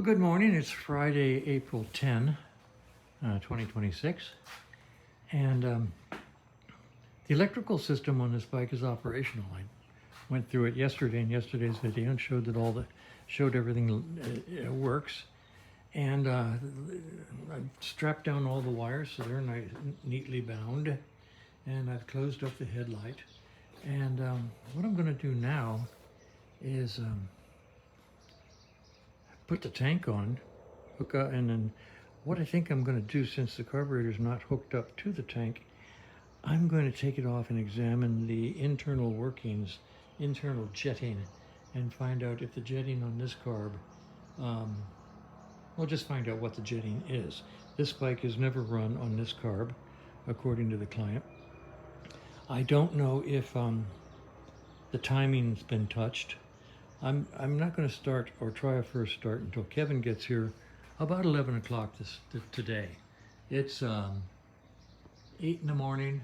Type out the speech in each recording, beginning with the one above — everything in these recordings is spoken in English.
Well, good morning. It's Friday, April 10, 2026. And the electrical system on this bike is operational. I went through it yesterday in yesterday's video and showed everything works. And I strapped down all the wires so they're neatly bound. And I've closed up the headlight. And what I'm going to do now is put the tank on, hook up, and then what I think I'm going to do, since the carburetor is not hooked up to the tank, I'm going to take it off and examine the internal workings, internal jetting, and find out if the jetting on this carb, we'll just find out what the jetting is. This bike is never run on this carb, according to the client. I don't know if the timing's been touched. I'm not going to start or try a first start until Kevin gets here about 11 o'clock today. It's 8 in the morning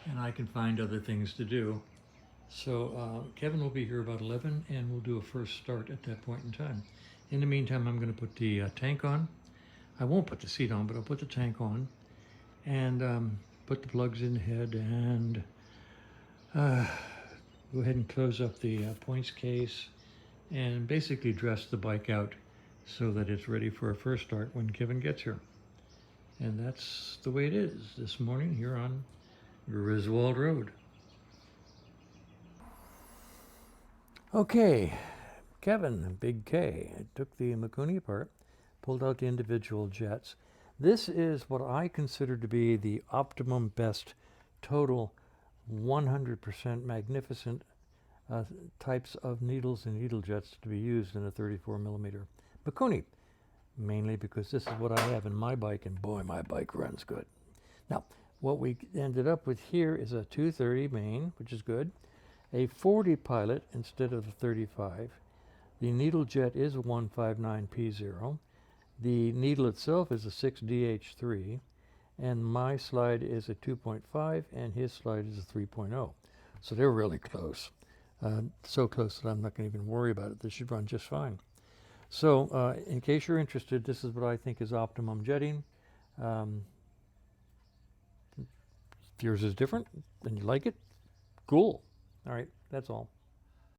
and I can find other things to do. So Kevin will be here about 11 and we'll do a first start at that point in time. In the meantime, I'm going to put the tank on. I won't put the seat on, but I'll put the tank on and put the plugs in the head and go ahead and close up the points case and basically dress the bike out so that it's ready for a first start when Kevin gets here. And that's the way it is this morning here on Griswold Road. Okay, Kevin, big K, took the Mikuni apart, pulled out the individual jets. This is what I consider to be the optimum best total 100% magnificent types of needles and needle jets to be used in a 34 millimeter Mikuni, mainly because this is what I have in my bike, and boy, my bike runs good. Now, what we ended up with here is a 230 main, which is good, a 40 pilot instead of the 35. The needle jet is a 159P0. The needle itself is a 6DH3, and my slide is a 2.5, and his slide is a 3.0. So they're really close. So close that I'm not going to even worry about it. This should run just fine. So in case you're interested, this is what I think is optimum jetting. If yours is different and you like it, cool. All right, that's all.